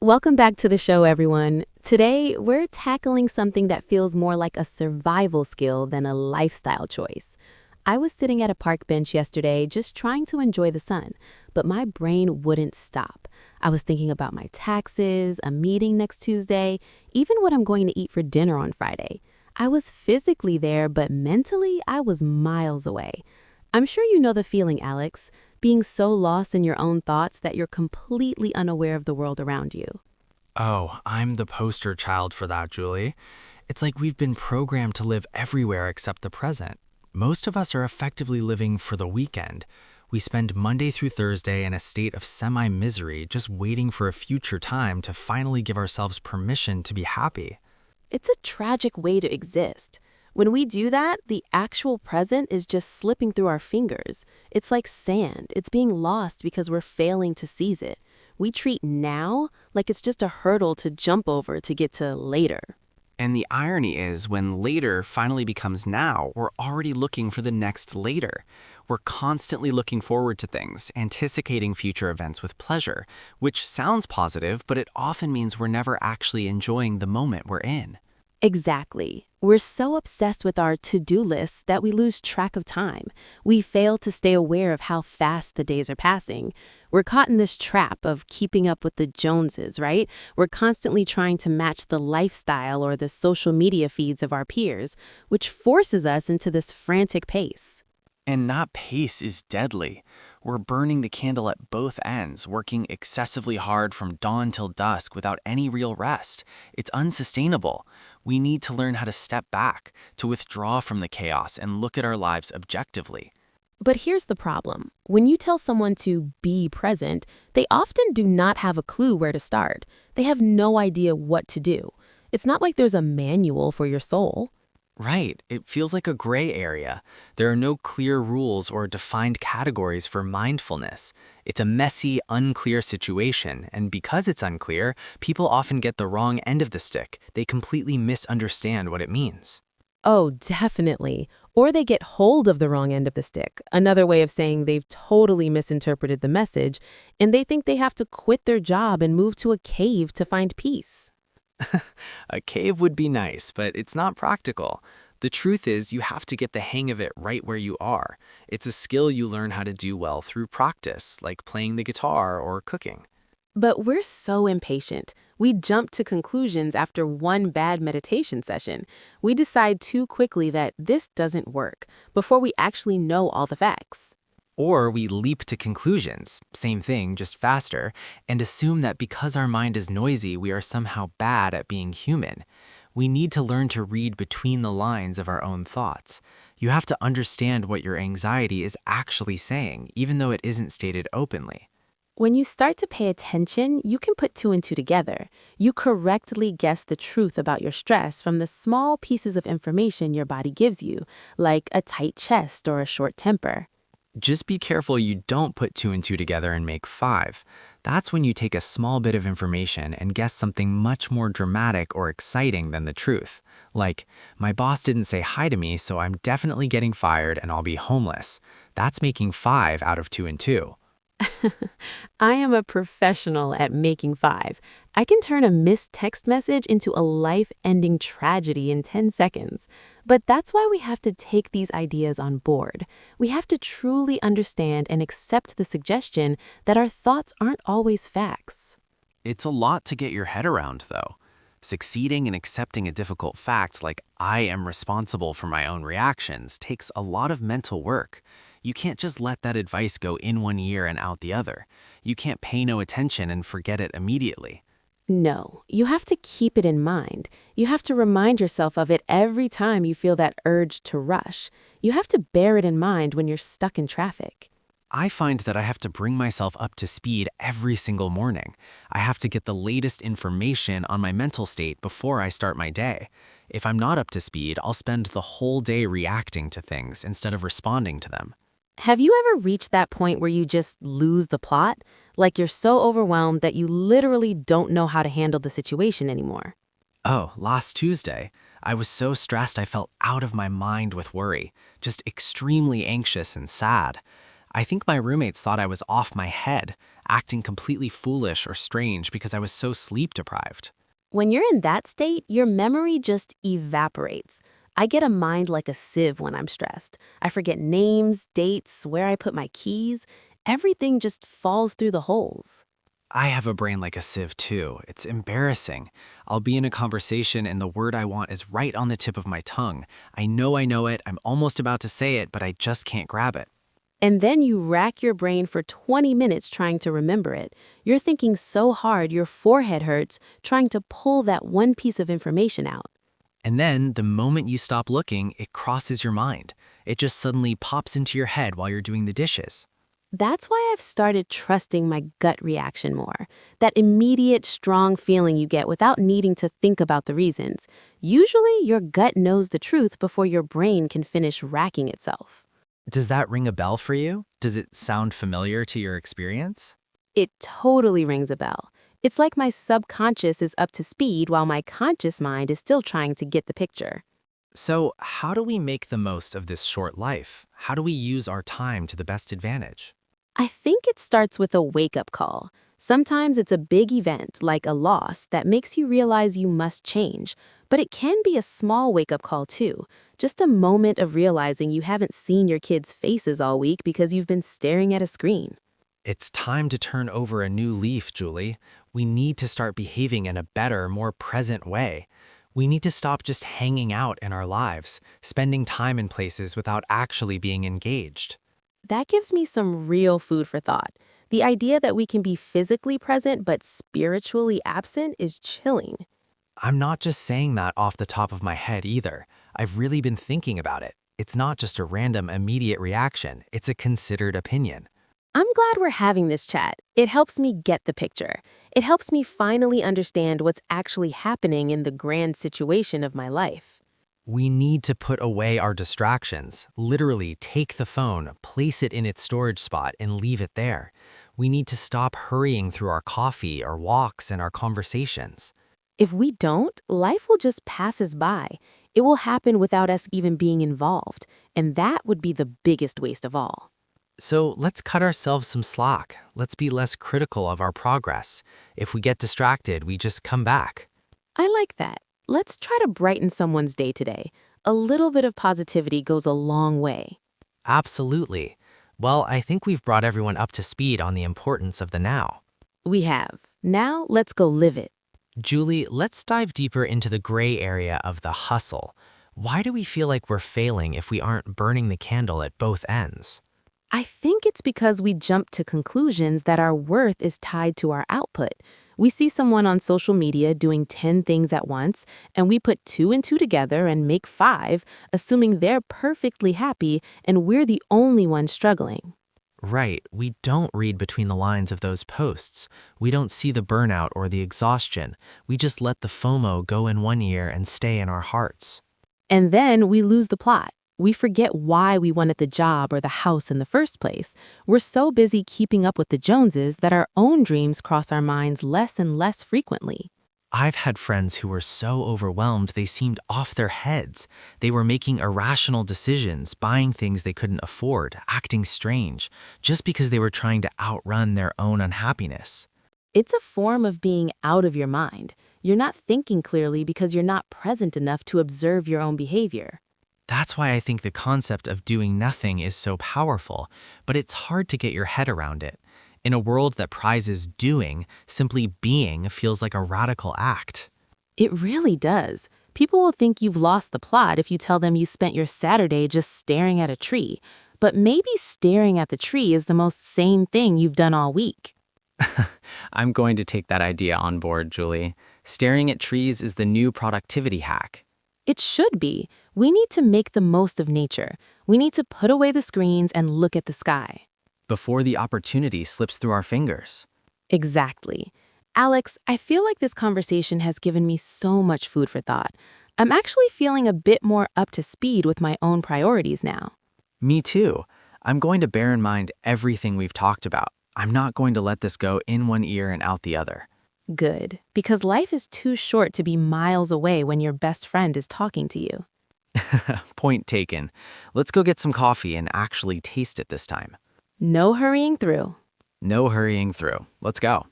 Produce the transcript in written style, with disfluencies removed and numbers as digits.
Welcome back to the show, everyone. Today, we're tackling something that feels more like a survival skill than a lifestyle choice. I was sitting at a park bench yesterday just trying to enjoy the sun, but my brain wouldn't stop. I was thinking about my taxes, a meeting next Tuesday, even what I'm going to eat for dinner on Friday. I was physically there, but mentally, I was miles away. I'm sure you know the feeling, Alex, being so lost in your own thoughts that you're completely unaware of the world around you. Oh, I'm the poster child for that, Julie. It's like we've been programmed to live everywhere except the present. Most of us are effectively living for the weekend. We spend Monday through Thursday in a state of semi-misery, just waiting for a future time to finally give ourselves permission to be happy. It's a tragic way to exist. When we do that, the actual present is just slipping through our fingers. It's like sand. It's being lost because we're failing to seize it. We treat now like it's just a hurdle to jump over to get to later. And the irony is, when later finally becomes now, we're already looking for the next later. We're constantly looking forward to things, anticipating future events with pleasure, which sounds positive, but it often means we're never actually enjoying the moment we're in. Exactly. We're so obsessed with our to-do lists that we lose track of time. We fail to stay aware of how fast the days are passing. We're caught in this trap of keeping up with the Joneses, right? We're constantly trying to match the lifestyle or the social media feeds of our peers, which forces us into this frantic pace. And not pace is deadly. We're burning the candle at both ends, working excessively hard from dawn till dusk without any real rest. It's unsustainable. We need to learn how to step back, to withdraw from the chaos and look at our lives objectively. But here's the problem. When you tell someone to be present, they often do not have a clue where to start. They have no idea what to do. It's not like there's a manual for your soul. Right, it feels like a gray area. There are no clear rules or defined categories for mindfulness. It's a messy, unclear situation, and because it's unclear, people often get the wrong end of the stick. They completely misunderstand what it means. Oh, definitely. Or they get hold of the wrong end of the stick, another way of saying they've totally misinterpreted the message, and they think they have to quit their job and move to a cave to find peace. A cave would be nice, but it's not practical. The truth is, you have to get the hang of it right where you are. It's a skill you learn how to do well through practice, like playing the guitar or cooking. But we're so impatient. We jump to conclusions after one bad meditation session. We decide too quickly that this doesn't work before we actually know all the facts. Or we leap to conclusions, same thing, just faster, and assume that because our mind is noisy, we are somehow bad at being human. We need to learn to read between the lines of our own thoughts. You have to understand what your anxiety is actually saying, even though it isn't stated openly. When you start to pay attention, you can put two and two together. You correctly guess the truth about your stress from the small pieces of information your body gives you, like a tight chest or a short temper. Just be careful you don't put two and two together and make five. That's when you take a small bit of information and guess something much more dramatic or exciting than the truth. Like, my boss didn't say hi to me, so I'm definitely getting fired and I'll be homeless. That's making five out of two and two. I am a professional at making five. I can turn a missed text message into a life-ending tragedy in 10 seconds. But that's why we have to take these ideas on board. We have to truly understand and accept the suggestion that our thoughts aren't always facts. It's a lot to get your head around, though. Succeeding and accepting a difficult fact like I am responsible for my own reactions takes a lot of mental work. You can't just let that advice go in one ear and out the other. You can't pay no attention and forget it immediately. No, you have to keep it in mind. You have to remind yourself of it every time you feel that urge to rush. You have to bear it in mind when you're stuck in traffic. I find that I have to bring myself up to speed every single morning. I have to get the latest information on my mental state before I start my day. If I'm not up to speed, I'll spend the whole day reacting to things instead of responding to them. Have you ever reached that point where you just lose the plot? Like you're so overwhelmed that you literally don't know how to handle the situation anymore? Oh, last Tuesday, I was so stressed I felt out of my mind with worry, just extremely anxious and sad. I think my roommates thought I was off my head. acting completely foolish or strange because I was so sleep deprived. When you're in that state, your memory just evaporates. I get a mind like a sieve when I'm stressed. I forget names, dates, where I put my keys. Everything just falls through the holes. I have a brain like a sieve too. It's embarrassing. I'll be in a conversation and the word I want is right on the tip of my tongue. I know it, I'm almost about to say it, but I just can't grab it. And then you rack your brain for 20 minutes trying to remember it. You're thinking so hard your forehead hurts trying to pull that one piece of information out. And then, the moment you stop looking, it crosses your mind. It just suddenly pops into your head while you're doing the dishes. That's why I've started trusting my gut reaction more. That immediate, strong feeling you get without needing to think about the reasons. Usually, your gut knows the truth before your brain can finish racking itself. Does that ring a bell for you? Does it sound familiar to your experience? It totally rings a bell. It's like my subconscious is up to speed while my conscious mind is still trying to get the picture. So, how do we make the most of this short life? How do we use our time to the best advantage? I think it starts with a wake-up call. Sometimes it's a big event, like a loss, that makes you realize you must change. But it can be a small wake-up call too. Just a moment of realizing you haven't seen your kids' faces all week because you've been staring at a screen. It's time to turn over a new leaf, Julie. We need to start behaving in a better, more present way. We need to stop just hanging out in our lives, spending time in places without actually being engaged. That gives me some real food for thought. The idea that we can be physically present but spiritually absent is chilling. I'm not just saying that off the top of my head either. I've really been thinking about it. It's not just a random immediate reaction, it's a considered opinion. I'm glad we're having this chat. It helps me get the picture. It helps me finally understand what's actually happening in the grand situation of my life. We need to put away our distractions, literally take the phone, place it in its storage spot, and leave it there. We need to stop hurrying through our coffee, our walks, and our conversations. If we don't, life will just pass us by. It will happen without us even being involved, and that would be the biggest waste of all. So let's cut ourselves some slack. Let's be less critical of our progress. If we get distracted, we just come back. I like that. Let's try to brighten someone's day today. A little bit of positivity goes a long way. Absolutely. Well, I think we've brought everyone up to speed on the importance of the now. We have. Now, let's go live it. Julie, let's dive deeper into the gray area of the hustle. Why do we feel like we're failing if we aren't burning the candle at both ends? I think it's because we jump to conclusions that our worth is tied to our output. We see someone on social media doing 10 things at once, and we put 2 and 2 together and make 5, assuming they're perfectly happy and we're the only ones struggling. Right, we don't read between the lines of those posts. We don't see the burnout or the exhaustion. We just let the FOMO go in one ear and stay in our hearts. And then we lose the plot. We forget why we wanted the job or the house in the first place. We're so busy keeping up with the Joneses that our own dreams cross our minds less and less frequently. I've had friends who were so overwhelmed they seemed off their heads. They were making irrational decisions, buying things they couldn't afford, acting strange, just because they were trying to outrun their own unhappiness. It's a form of being out of your mind. You're not thinking clearly because you're not present enough to observe your own behavior. That's why I think the concept of doing nothing is so powerful, but it's hard to get your head around it. In a world that prizes doing, simply being feels like a radical act. It really does. People will think you've lost the plot if you tell them you spent your Saturday just staring at a tree. But maybe staring at the tree is the most sane thing you've done all week. I'm going to take that idea on board, Julie. Staring at trees is the new productivity hack. It should be. We need to make the most of nature. We need to put away the screens and look at the sky. Before the opportunity slips through our fingers. Exactly. Alex, I feel like this conversation has given me so much food for thought. I'm actually feeling a bit more up to speed with my own priorities now. Me too. I'm going to bear in mind everything we've talked about. I'm not going to let this go in one ear and out the other. Good, because life is too short to be miles away when your best friend is talking to you. Point taken. Let's go get some coffee and actually taste it this time. No hurrying through. No hurrying through. Let's go.